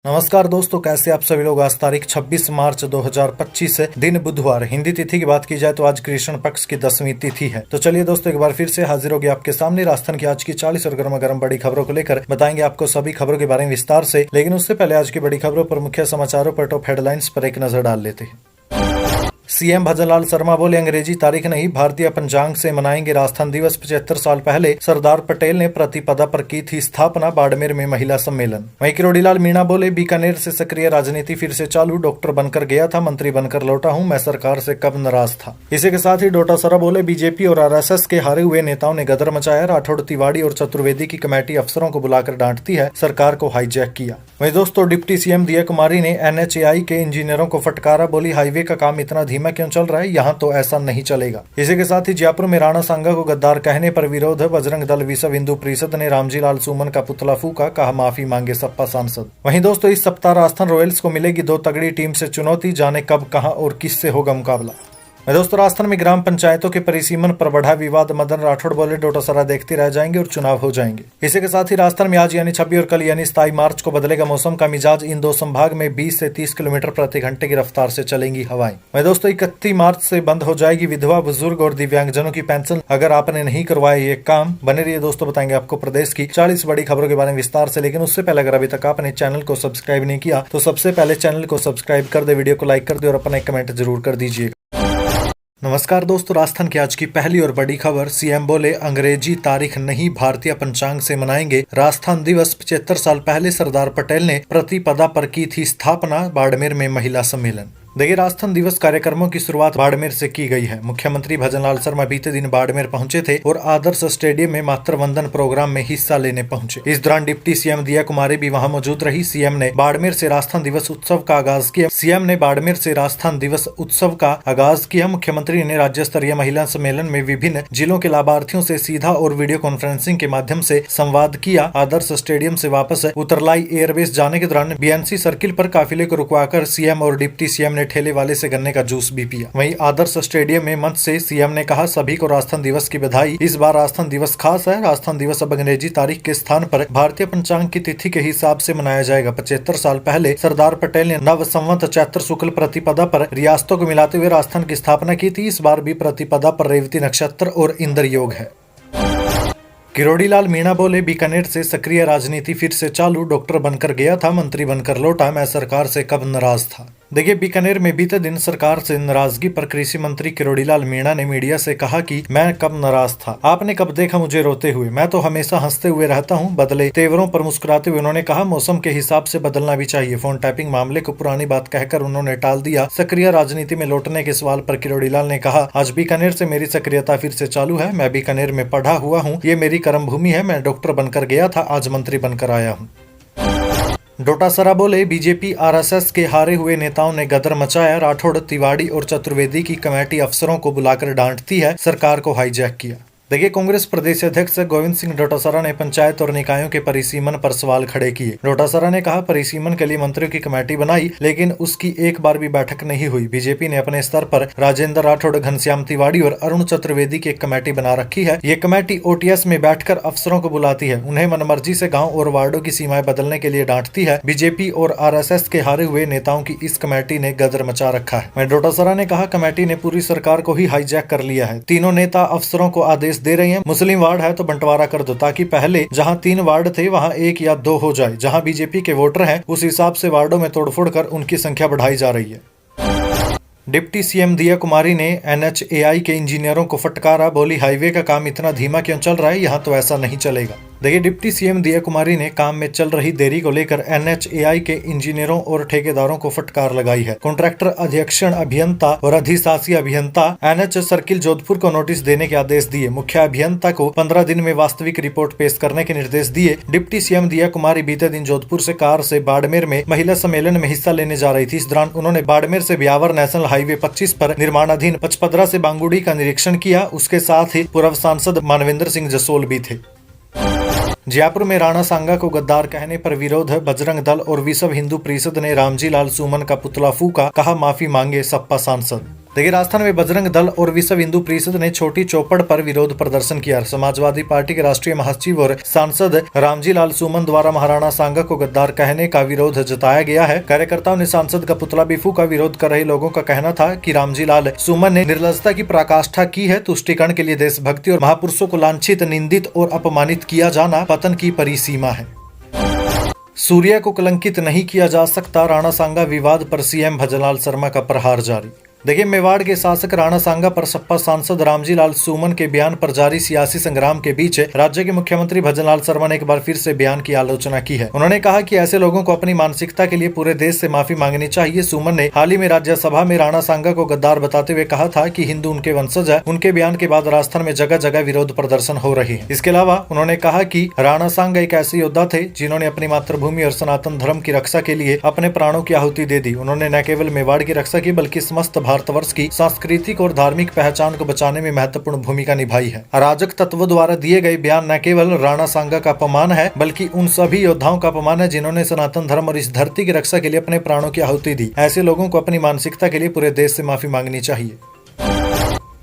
नमस्कार दोस्तों, कैसे आप सभी लोग। आज तारीख 26 मार्च 2025 है, दिन बुधवार। हिंदी तिथि की बात की जाए तो आज कृष्ण पक्ष की 10वीं तिथि है। तो चलिए दोस्तों, एक बार फिर से हाजिर हो गया आपके सामने राजस्थान की आज की 40 और गर्मा गर्म बड़ी खबरों को लेकर। बताएंगे आपको सभी खबरों के बारे में विस्तार से, लेकिन उससे पहले आज की बड़ी खबरों पर, मुख्य समाचारों पर, टॉप हेडलाइंस पर एक नजर डाल लेते हैं। सीएम भजनलाल शर्मा बोले, अंग्रेजी तारीख नहीं, भारतीय पंचांग से मनाएंगे राजस्थान दिवस। 75 साल पहले सरदार पटेल ने प्रतिपदा पर की थी स्थापना, बाड़मेर में महिला सम्मेलन। वहीं किरोड़ीलाल मीणा बोले, बीकानेर से सक्रिय राजनीति फिर से चालू, डॉक्टर बनकर गया था, मंत्री बनकर लौटा हूं, मैं सरकार से कब नाराज था। इसी के साथ ही डोटासरा बोले, बीजेपी और आरएसएस के हारे हुए नेताओं ने गदर मचाया, राठौड़, तिवाड़ी और चतुर्वेदी की कमेटी अफसरों को बुलाकर डांटती है, सरकार को हाईजैक किया। वहीं दोस्तों, डिप्टी सीएम दिया कुमारी ने एनएचएआई के इंजीनियरों को फटकारा, बोली हाईवे का काम इतना धीमा क्यों चल रहा है, यहाँ तो ऐसा नहीं चलेगा। इसी के साथ ही जयपुर में राणा सांगा को गद्दार कहने पर विरोध, बजरंग दल विश्व हिंदू परिषद ने रामजी लाल सुमन का पुतला फूका, कहा माफी मांगे सपा सांसद। वहीं दोस्तों, इस सप्ताह राजस्थान रॉयल्स को मिलेगी 2 तगड़ी टीम से चुनौती, जाने कब, कहां और किससे होगा मुकाबला। दोस्तों, राजस्थान में ग्राम पंचायतों के परिसीमन पर बढ़ा विवाद, मदन राठौड़ बोले, डोटासरा देखते रह जाएंगे और चुनाव हो जाएंगे। इसी के साथ ही राजस्थान में आज यानी 26 और कल यानी 27 मार्च को बदलेगा मौसम का मिजाज, इन 2 संभाग में 20 से 30 किलोमीटर प्रति घंटे की रफ्तार से चलेंगी हवाएं। वहीं दोस्तों, 31 मार्च से बंद हो जाएगी विधवा, बुजुर्ग और दिव्यांगजनों की पेंशन, अगर आपने नहीं करवाया ये काम। बने रहिए दोस्तों, बताएंगे आपको प्रदेश की 40 बड़ी खबरों के बारे में विस्तार से। लेकिन उससे पहले अगर अभी तक आपने चैनल को सब्सक्राइब नहीं किया तो सबसे पहले चैनल को सब्सक्राइब कर दे, वीडियो को लाइक कर दे और अपना एक कमेंट जरूर कर दीजिए। नमस्कार दोस्तों, राजस्थान की आज की पहली और बड़ी खबर। सीएम बोले, अंग्रेजी तारीख नहीं, भारतीय पंचांग से मनाएंगे राजस्थान दिवस। 75 साल पहले सरदार पटेल ने प्रतिपदा पर की थी स्थापना, बाड़मेर में महिला सम्मेलन। देखिए, राजस्थान दिवस कार्यक्रमों की शुरुआत बाड़मेर से की गई है। मुख्यमंत्री भजनलाल शर्मा बीते दिन बाड़मेर पहुंचे थे और आदर्श स्टेडियम में मातृवंदन प्रोग्राम में हिस्सा लेने पहुंचे। इस दौरान डिप्टी सीएम दिया कुमारी भी वहां मौजूद रही। सीएम ने बाड़मेर से राजस्थान दिवस उत्सव का आगाज किया। मुख्यमंत्री ने राज्य स्तरीय महिला सम्मेलन में विभिन्न जिलों के लाभार्थियों से सीधा और वीडियो कॉन्फ्रेंसिंग के माध्यम से संवाद किया। आदर्श स्टेडियम से वापस उतरलाई एयरबेस जाने के दौरान बीएनसी सर्किल पर काफिले को रुकवाकर सीएम और डिप्टी सीएम ठेले वाले से गन्ने का जूस भी पिया। वहीं आदर्श स्टेडियम में मंच से सीएम ने कहा, सभी को राजस्थान दिवस की बधाई। इस बार राजस्थान दिवस खास है। राजस्थान दिवस अब अंग्रेजी तारीख के स्थान पर भारतीय पंचांग की तिथि के हिसाब से मनाया जाएगा। 75 साल पहले सरदार पटेल ने नव संवत चैत्र शुक्ल प्रतिपदा पर रियासतों को मिलाते हुए राजस्थान की स्थापना की थी। इस बार भी प्रतिपदा पर रेवती नक्षत्र और इंद्र योग है। किरोड़ीलाल मीणा बोले, बीकानेर से सक्रिय राजनीति फिर से चालू, डॉक्टर बनकर गया था, मंत्री बनकर लौटा, मैं सरकार से कब नाराज था। देखिए, बीकानेर में बीते दिन सरकार से नाराजगी पर कृषि मंत्री किरोड़ीलाल मीणा ने मीडिया से कहा कि मैं कब नाराज था, आपने कब देखा मुझे रोते हुए, मैं तो हमेशा हंसते हुए रहता हूं। बदले तेवरों पर मुस्कुराते हुए उन्होंने कहा, मौसम के हिसाब से बदलना भी चाहिए। फोन टैपिंग मामले को पुरानी बात कहकर उन्होंने टाल दिया। सक्रिय राजनीति में लौटने के सवाल पर किरोड़ीलाल ने कहा, आज बीकानेर से मेरी सक्रियता फिर से चालू है। मैं बीकानेर में पढ़ा हुआ हूँ, ये मेरी कर्म भूमि है। मैं डॉक्टर बनकर गया था, आज मंत्री बनकर आया हूँ। डोटासरा बोले, बीजेपी आरएसएस के हारे हुए नेताओं ने गदर मचाया, राठौड़, तिवाड़ी और चतुर्वेदी की कमेटी अफसरों को बुलाकर डांटती है, सरकार को हाईजैक किया। देखिए, कांग्रेस प्रदेश अध्यक्ष गोविंद सिंह डोटासरा ने पंचायत और निकायों के परिसीमन पर सवाल खड़े किए। डोटासरा ने कहा, परिसीमन के लिए मंत्रियों की कमेटी बनाई, लेकिन उसकी एक बार भी बैठक नहीं हुई। बीजेपी ने अपने स्तर पर राजेंद्र राठौड़, घनश्याम तिवाड़ी और अरुण चतुर्वेदी की एक कमेटी बना रखी है। ये कमेटी ओटीएस में बैठकर अफसरों को बुलाती है, उन्हें मनमर्जी से गाँव और वार्डो की सीमाएं बदलने के लिए डांटती है। बीजेपी और आरएसएस के हारे हुए नेताओं की इस कमेटी ने गदर मचा रखा है। वहीं डोटासरा ने कहा, कमेटी ने पूरी सरकार को ही हाईजैक कर लिया है। तीनों नेता अफसरों को आदेश दे रही हैं, मुस्लिम वार्ड है तो बंटवारा कर दो, ताकि पहले जहां 3 वार्ड थे वहां 1 या 2 हो जाए। जहां बीजेपी के वोटर हैं उस हिसाब से वार्डों में तोड़फोड़ कर उनकी संख्या बढ़ाई जा रही है। डिप्टी सीएम दिया कुमारी ने एनएचएआई के इंजीनियरों को फटकारा, बोली हाईवे का काम इतना धीमा क्यों चल रहा है, यहाँ तो ऐसा नहीं चलेगा। देखिए, डिप्टी सीएम दिया कुमारी ने काम में चल रही देरी को लेकर एनएचएआई के इंजीनियरों और ठेकेदारों को फटकार लगाई है। कॉन्ट्रैक्टर अध्यक्षण अभियंता और अधिशासी अभियंता एनएच सर्किल जोधपुर को नोटिस देने के आदेश दिए। मुख्य अभियंता को 15 दिन में वास्तविक रिपोर्ट पेश करने के निर्देश दिए। डिप्टी सीएम दिया कुमारी बीते दिन जोधपुर से कार से बाड़मेर में महिला सम्मेलन में हिस्सा लेने जा रही थी। इस दौरान उन्होंने बाड़मेर से ब्यावर नेशनल हाईवे 25 पर निर्माणाधीन पचपदरा से बांगुड़ी का निरीक्षण किया। उसके साथ ही पूर्व सांसद मानवेंद्र सिंह जसोल भी थे। जयपुर में राणा सांगा को गद्दार कहने पर विरोध, बजरंग दल और विश्व हिंदू परिषद ने रामजी लाल सुमन का पुतला फूका, कहा माफी मांगे सपा सांसद। देखिए, राजस्थान में बजरंग दल और विश्व हिंदू परिषद ने छोटी चौपड़ पर विरोध प्रदर्शन किया। समाजवादी पार्टी के राष्ट्रीय महासचिव और सांसद रामजी लाल सुमन द्वारा महाराणा सांगा को गद्दार कहने का विरोध जताया गया है। कार्यकर्ताओं ने सांसद का पुतला बिफू का विरोध कर रहे लोगों का कहना था कि रामजी लाल सुमन ने निर्लजता की पराकाष्ठा की है। तुष्टीकरण के लिए देशभक्ति और महापुरुषों को लांछित, निंदित और अपमानित किया जाना पतन की परिसीमा है। सूर्य को कलंकित नहीं किया जा सकता, राणा सांगा विवाद पर सीएम भजनलाल शर्मा का प्रहार जारी। देखिए, मेवाड़ के शासक राणा सांगा पर सपा सांसद रामजी लाल सुमन के बयान पर जारी सियासी संग्राम के बीच राज्य के मुख्यमंत्री भजनलाल शर्मा ने एक बार फिर से बयान की आलोचना की है। उन्होंने कहा कि ऐसे लोगों को अपनी मानसिकता के लिए पूरे देश से माफी मांगनी चाहिए। सुमन ने हाल ही में राज्यसभा में राणा सांगा को गद्दार बताते हुए कहा था कि हिंदू उनके वंशज है। उनके बयान के बाद राजस्थान में जगह जगह विरोध प्रदर्शन हो रहे हैं। इसके अलावा उन्होंने कहा कि राणा सांगा एक ऐसे योद्धा थे जिन्होंने अपनी मातृभूमि और सनातन धर्म की रक्षा के लिए अपने प्राणों की आहुति दे दी। उन्होंने न केवल मेवाड़ की रक्षा की बल्कि समस्त भारतवर्ष की सांस्कृतिक और धार्मिक पहचान को बचाने में महत्वपूर्ण भूमिका निभाई है। अराजक तत्वों द्वारा दिए गए बयान न केवल राणा सांगा का अपमान है बल्कि उन सभी योद्धाओं का अपमान है जिन्होंने सनातन धर्म और इस धरती की रक्षा के लिए अपने प्राणों की आहुति दी। ऐसे लोगों को अपनी मानसिकता के लिए पूरे देश से माफी मांगनी चाहिए।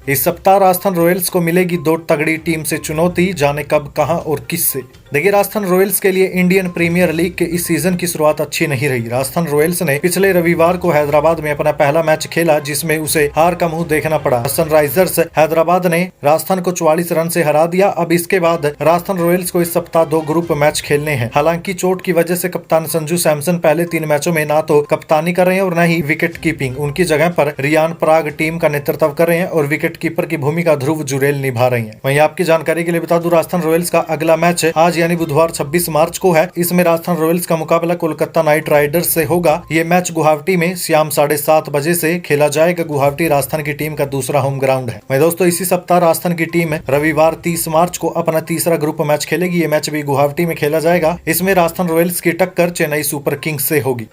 इस सप्ताह राजस्थान रॉयल्स को मिलेगी 2 तगड़ी टीम से चुनौती, जाने कब, कहां और किससे। देखिए, राजस्थान रॉयल्स के लिए इंडियन प्रीमियर लीग के इस सीजन की शुरुआत अच्छी नहीं रही। राजस्थान रॉयल्स ने पिछले रविवार को हैदराबाद में अपना पहला मैच खेला जिसमें उसे हार का मुंह देखना पड़ा। सनराइजर्स हैदराबाद ने राजस्थान को 44 रन से हरा दिया। अब इसके बाद राजस्थान रॉयल्स को इस सप्ताह 2 ग्रुप मैच खेलने हैं। हालांकि चोट की वजह से कप्तान संजू सैमसन पहले 3 मैचों में ना तो कप्तानी कर रहे हैं और न ही विकेट कीपिंग। उनकी जगह पर रियान पराग टीम का नेतृत्व कर रहे हैं और विकेट कीपर की भूमिका ध्रुव जुरेल निभा रही है। वहीं आपकी जानकारी के लिए बता दूं, राजस्थान रॉयल्स का अगला मैच आज यानी बुधवार 26 मार्च को है। इसमें राजस्थान रॉयल्स का मुकाबला कोलकाता नाइट राइडर्स से होगा। ये मैच गुवाहाटी में शाम 7:30 बजे से खेला जाएगा। गुवाहाटी राजस्थान की टीम का दूसरा होम ग्राउंड है। वहीं दोस्तों, इसी सप्ताह राजस्थान की टीम रविवार 30 मार्च को अपना तीसरा ग्रुप मैच खेलेगी। ये मैच भी गुवाहाटी में खेला जाएगा। इसमें राजस्थान रॉयल्स की टक्कर चेन्नई सुपर किंग्स से होगी।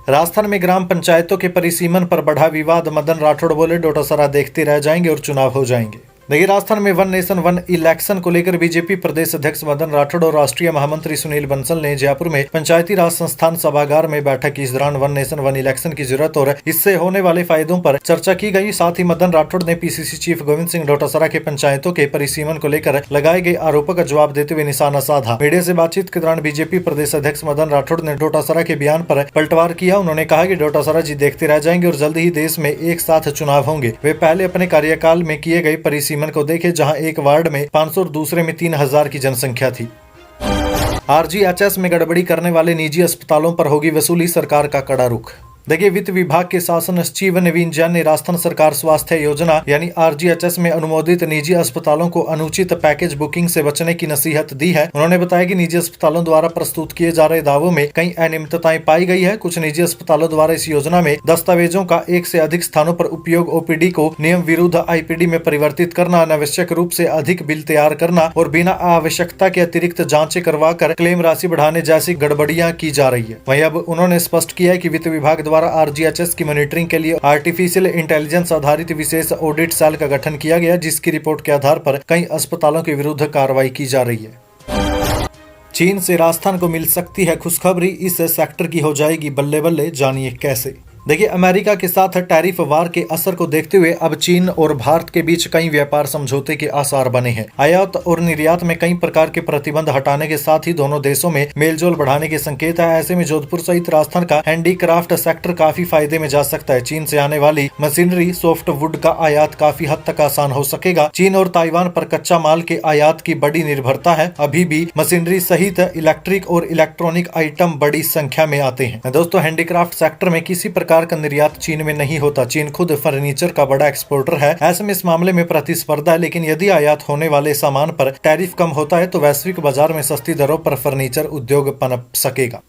राजस्थान में ग्राम पंचायतों के परिसीमन पर बढ़ा विवाद, मदन राठौड़ बोले डोटासरा देखते रह जाएंगे और चुनाव हो जाएंगे। देखिए, राजस्थान में 1 नेशन 1 इलेक्शन को लेकर बीजेपी प्रदेश अध्यक्ष मदन राठौड़ और राष्ट्रीय महामंत्री सुनील बंसल ने जयपुर में पंचायती राज संस्थान सभागार में बैठक की। इस दौरान 1 नेशन 1 इलेक्शन की जरूरत और इससे होने वाले फायदों पर चर्चा की गई। साथ ही मदन राठौड़ ने पीसीसी चीफ गोविंद सिंह डोटासरा के पंचायतों के परिसीमन को लेकर लगाए गए आरोपों का जवाब देते हुए निशाना साधा। मीडिया से बातचीत के दौरान बीजेपी प्रदेश अध्यक्ष मदन राठौड़ ने डोटासरा के बयान पर पलटवार किया। उन्होंने कहा कि डोटासरा जी देखते रह जाएंगे और जल्द ही देश में एक साथ चुनाव होंगे। वे पहले अपने कार्यकाल में किए गए परिसीमन को देखे जहां एक वार्ड में 500 और दूसरे में 3000 की जनसंख्या थी। आरजीएचएस में गड़बड़ी करने वाले निजी अस्पतालों पर होगी वसूली, सरकार का कड़ा रुख। देखिए, वित्त विभाग के शासन सचिव नवीन जैन ने राजस्थान सरकार स्वास्थ्य योजना यानी आरजीएचएस में अनुमोदित निजी अस्पतालों को अनुचित पैकेज बुकिंग से बचने की नसीहत दी है। उन्होंने बताया कि निजी अस्पतालों द्वारा प्रस्तुत किए जा रहे दावों में कई अनियमितताएं पाई गई है। कुछ निजी अस्पतालों द्वारा इस योजना में दस्तावेजों का एक से अधिक स्थानों पर उपयोग, ओपीडी को नियम विरुद्ध आईपीडी में परिवर्तित करना, अनावश्यक रूप से अधिक बिल तैयार करना और बिना आवश्यकता के अतिरिक्त जाँचें करवाकर क्लेम राशि बढ़ाने जैसी गड़बड़ियां की जा रही है। वहीं अब उन्होंने स्पष्ट किया है कि वित्त विभाग द्वारा आरजीएचएस की मॉनिटरिंग के लिए आर्टिफिशियल इंटेलिजेंस आधारित विशेष ऑडिट सेल का गठन किया गया, जिसकी रिपोर्ट के आधार पर कई अस्पतालों के विरुद्ध कार्रवाई की जा रही है। चीन से राजस्थान को मिल सकती है खुशखबरी, इस सेक्टर की हो जाएगी बल्ले बल्ले, जानिए कैसे। देखिए, अमेरिका के साथ टैरिफ वार के असर को देखते हुए अब चीन और भारत के बीच कई व्यापार समझौते के आसार बने हैं। आयात और निर्यात में कई प्रकार के प्रतिबंध हटाने के साथ ही दोनों देशों में मेलजोल बढ़ाने के संकेत है। ऐसे में जोधपुर सहित राजस्थान का हैंडीक्राफ्ट सेक्टर काफी फायदे में जा सकता है। चीन से आने वाली मशीनरी, सॉफ्टवुड का आयात काफी हद तक आसान हो सकेगा। चीन और ताइवान पर कच्चा माल के आयात की बड़ी निर्भरता है। अभी भी मशीनरी सहित इलेक्ट्रिक और इलेक्ट्रॉनिक आइटम बड़ी संख्या में आते हैं। दोस्तों, हैंडीक्राफ्ट सेक्टर में किसी प्रकार का निर्यात चीन में नहीं होता। चीन खुद फर्नीचर का बड़ा एक्सपोर्टर है। ऐसे में इस मामले में प्रतिस्पर्धा है, लेकिन यदि आयात होने वाले सामान पर टैरिफ कम होता है तो वैश्विक बाजार में सस्ती दरों पर फर्नीचर उद्योग पनप सकेगा।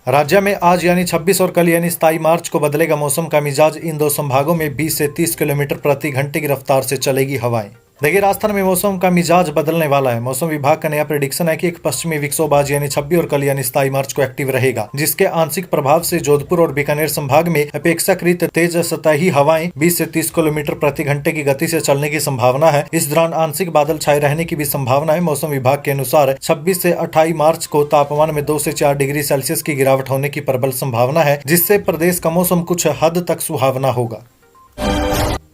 राज्य में आज यानी 26 और कल यानी 27 मार्च को बदलेगा मौसम का मिजाज। इन 2 संभागों में 20 से 30 किलोमीटर प्रति घंटे की रफ्तार से चलेगी हवाएं। देखिए, राजस्थान में मौसम का मिजाज बदलने वाला है। मौसम विभाग का नया प्रेडिक्शन है कि एक पश्चिमी विक्षोभ आज यानी 26 और कल यानी 27 मार्च को एक्टिव रहेगा, जिसके आंशिक प्रभाव से जोधपुर और बीकानेर संभाग में अपेक्षाकृत तेज सतही हवाएं 20 से 30 किलोमीटर प्रति घंटे की गति से चलने की संभावना है। इस दौरान आंशिक बादल छाए रहने की भी संभावना है। मौसम विभाग के अनुसार 26 से 28 मार्च को तापमान में 2 से 4 डिग्री सेल्सियस की गिरावट होने की प्रबल संभावना है, जिससे प्रदेश का मौसम कुछ हद तक सुहावना होगा।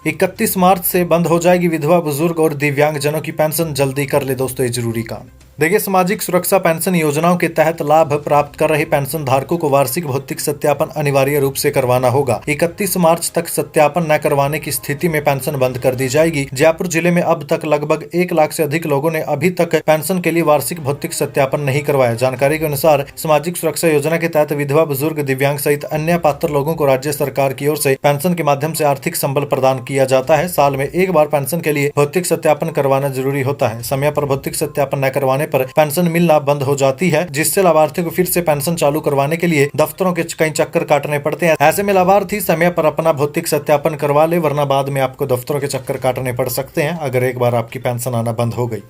31 मार्च से बंद हो जाएगी विधवा, बुजुर्ग और दिव्यांगजनों की पेंशन। जल्दी कर ले दोस्तों ये जरूरी काम। देखिए, सामाजिक सुरक्षा पेंशन योजनाओं के तहत लाभ प्राप्त कर रहे पेंशन धारकों को वार्षिक भौतिक सत्यापन अनिवार्य रूप से करवाना होगा। 31 मार्च तक सत्यापन न करवाने की स्थिति में पेंशन बंद कर दी जाएगी। जयपुर जिले में अब तक लगभग 1 लाख से अधिक लोगों ने अभी तक पेंशन के लिए वार्षिक भौतिक सत्यापन नहीं करवाया। जानकारी के अनुसार सामाजिक सुरक्षा योजना के तहत विधवा, बुजुर्ग, दिव्यांग सहित अन्य पात्र लोगों को राज्य सरकार की ओर से पेंशन के माध्यम से आर्थिक संबल प्रदान किया जाता है। साल में एक बार पेंशन के लिए भौतिक सत्यापन करवाना जरूरी होता है। समय पर भौतिक सत्यापन न करवाने पर पेंशन मिलना बंद हो जाती है, जिससे लाभार्थी को फिर से पेंशन चालू करवाने के लिए दफ्तरों के कई चक्कर काटने पड़ते हैं। ऐसे में लाभार्थी समय पर अपना भौतिक सत्यापन करवा ले, वरना बाद में आपको दफ्तरों के चक्कर काटने पड़ सकते हैं अगर एक बार आपकी पेंशन आना बंद हो गई।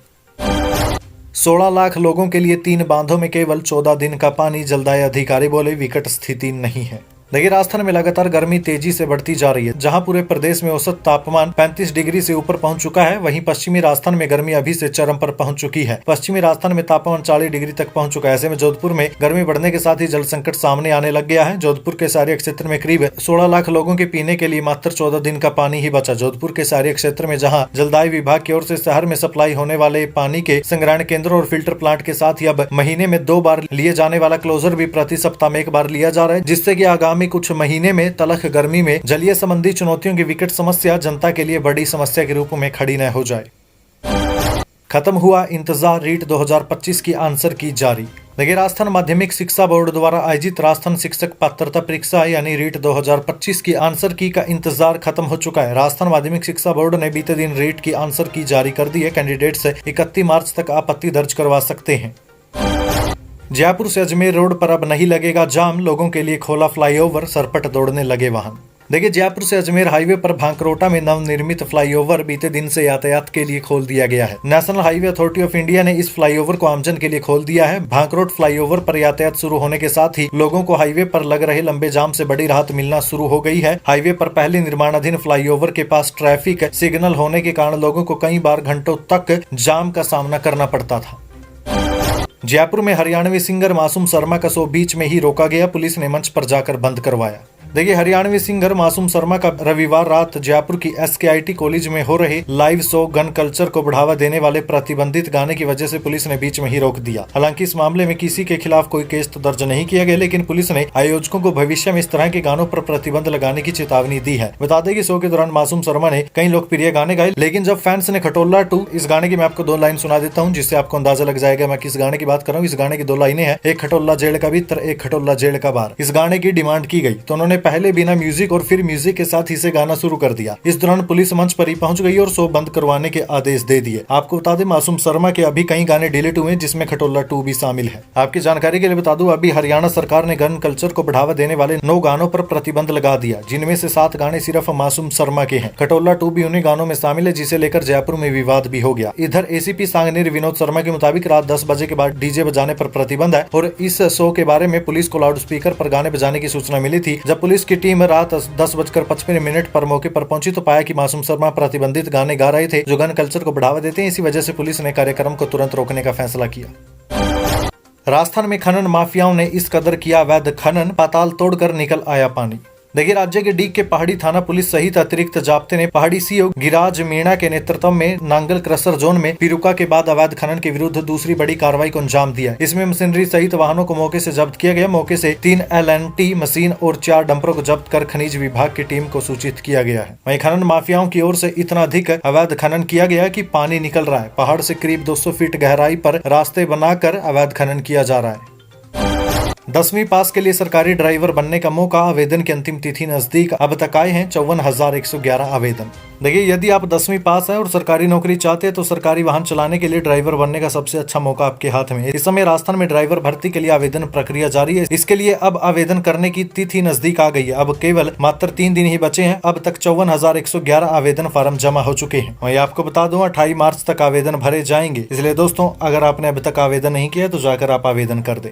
16 लाख लोगों के लिए 3 बांधों में केवल 14 दिन का पानी। जलदाय अधिकारी बोले विकट स्थिति नहीं है। देखिए, राजस्थान में लगातार गर्मी तेजी से बढ़ती जा रही है। जहां पूरे प्रदेश में औसत तापमान 35 डिग्री से ऊपर पहुंच चुका है, वहीं पश्चिमी राजस्थान में गर्मी अभी से चरम पर पहुंच चुकी है। पश्चिमी राजस्थान में तापमान 40 डिग्री तक पहुंच चुका है। ऐसे में जोधपुर में गर्मी बढ़ने के साथ ही जल संकट सामने आने लग गया है। जोधपुर के सारे क्षेत्र में करीब 16 लाख लोगों के पीने के लिए मात्र 14 दिन का पानी ही बचा। जोधपुर के सारे क्षेत्र में जहाँ जलदाय विभाग की ओर से शहर में सप्लाई होने वाले पानी के संग्रहण केंद्रों और फिल्टर प्लांट के साथ ही अब महीने में 2 बार लिए जाने वाला क्लोजर भी प्रति सप्ताह में 1 बार लिया जा रहा है, जिससे कि आगामी कुछ महीने में तलख गर्मी में जलीय संबंधी चुनौतियों की विकट समस्या जनता के लिए बड़ी समस्या के रूप में खड़ी न हो जाए। खत्म हुआ इंतजार, रीट 2025 की आंसर की जारी। देखिए, राजस्थान माध्यमिक शिक्षा बोर्ड द्वारा आयोजित राजस्थान शिक्षक पात्रता परीक्षा यानी रीट 2025 की आंसर की का इंतजार खत्म हो चुका है। राजस्थान माध्यमिक शिक्षा बोर्ड ने बीते दिन रीट की आंसर की जारी कर दी है। कैंडिडेट्स 31 मार्च तक आपत्ति दर्ज करवा सकते हैं। जयपुर से अजमेर रोड पर अब नहीं लगेगा जाम, लोगों के लिए खोला फ्लाईओवर, सरपट दौड़ने लगे वाहन। देखिए, जयपुर से अजमेर हाईवे पर भांकरोटा में नवनिर्मित फ्लाईओवर बीते दिन से यातायात के लिए खोल दिया गया है। National highway authority of India ने इस फ्लाईओवर को आमजन के लिए खोल दिया है। भांकरोट फ्लाईओवर पर यातायात शुरू होने के साथ ही लोगों को हाईवे पर लग रहे लंबे जाम से बड़ी राहत मिलना शुरू हो गई है। हाईवे पर पहले निर्माणाधीन फ्लाईओवर के पास ट्रैफिक सिग्नल होने के कारण लोगों को कई बार घंटों तक जाम का सामना करना पड़ता था। जयपुर में हरियाणवी सिंगर मासूम शर्मा का शो बीच में ही रोका गया, पुलिस ने मंच पर जाकर बंद करवाया। देखिए, हरियाणवी सिंगर मासूम शर्मा का रविवार रात जयपुर की SKIT कॉलेज में हो रहे लाइव शो गन कल्चर को बढ़ावा देने वाले प्रतिबंधित गाने की वजह से पुलिस ने बीच में ही रोक दिया। हालांकि इस मामले में किसी के खिलाफ कोई केस तो दर्ज नहीं किया गया, लेकिन पुलिस ने आयोजकों को भविष्य में इस तरह के गानों पर प्रतिबंध लगाने की चेतावनी दी है। बता दें कि शो के दौरान मासूम शर्मा ने कई लोकप्रिय गाने गाए, लेकिन जब फैंस ने खटोला 2 इस गाने की मैं आपको 2 लाइन सुना देता हूँ, जिससे आपको अंदाजा लग जाएगा मैं किस गाने की बात कर रहा हूँ। इस गाने की 2 लाइनें हैं, एक खटोला जेल का भीतर, एक खटोला जेल का बाहर। इस गाने की डिमांड की गई तो उन्होंने पहले बिना म्यूजिक और फिर म्यूजिक के साथ इसे गाना शुरू कर दिया। इस दौरान पुलिस मंच पर ही पहुंच गई और शो बंद करवाने के आदेश दे दिए। आपको बता दें, मासूम शर्मा के अभी कई गाने डिलीट हुए, जिसमें खटोला 2 भी शामिल है। आपकी जानकारी के लिए बता दूं, अभी हरियाणा सरकार ने गन कल्चर को बढ़ावा देने वाले 9 गानों पर प्रतिबंध लगा दिया, जिनमें से 7 गाने सिर्फ मासूम शर्मा के हैं। खटोला 2 भी उन्हीं गानों में शामिल है, जिसे लेकर जयपुर में विवाद भी हो गया। इधर ACP सांगनेर विनोद शर्मा के मुताबिक रात 10 बजे के बाद डीजे बजाने पर प्रतिबंध है और इस शो के बारे में पुलिस को लाउड स्पीकर पर गाने बजाने की सूचना मिली थी। जब पुलिस की टीम रात 10:55 पर मौके पर पहुंची तो पाया कि मासूम शर्मा प्रतिबंधित गाने गा रहे थे, जो गन कल्चर को बढ़ावा देते हैं। इसी वजह से पुलिस ने कार्यक्रम को तुरंत रोकने का फैसला किया। राजस्थान में खनन माफियाओं ने इस कदर किया अवैध खनन, पाताल तोड़कर निकल आया पानी। देखिए, राज्य के डीग के पहाड़ी थाना पुलिस सहित अतिरिक्त जाब्ते ने पहाड़ी सीओ गिराज मीणा के नेतृत्व में नांगल क्रशर जोन में पिरुका के बाद अवैध खनन के विरुद्ध दूसरी बड़ी कार्रवाई को अंजाम दिया। इसमें मशीनरी सहित वाहनों को मौके से जब्त किया गया। मौके से 3 LNT मशीन और 4 डंपरों को जब्त कर खनिज विभाग की टीम को सूचित किया गया है। वहीं खनन माफियाओं की ओर से इतना अधिक अवैध खनन किया गया कि पानी निकल रहा है। पहाड़ से करीब 200 फीट गहराई पर रास्ते बनाकर अवैध खनन किया जा रहा है। 10वीं पास के लिए सरकारी ड्राइवर बनने का मौका, आवेदन की अंतिम तिथि नजदीक। अब तक आए हैं 54,111 आवेदन। देखिए, यदि आप 10वीं पास है और सरकारी नौकरी चाहते हैं तो सरकारी वाहन चलाने के लिए ड्राइवर बनने का सबसे अच्छा मौका आपके हाथ में है। इस समय राजस्थान में ड्राइवर भर्ती के लिए आवेदन प्रक्रिया जारी है। इसके लिए अब आवेदन करने की तिथि नजदीक आ गई है। अब केवल मात्र 3 दिन ही बचे हैं। अब तक 54,111 आवेदन फॉर्म जमा हो चुके हैं। मैं आपको बता दूं 28 मार्च तक आवेदन भरे जाएंगे। इसलिए दोस्तों, अगर आपने अभी तक आवेदन नहीं किया तो जाकर आप आवेदन कर दें।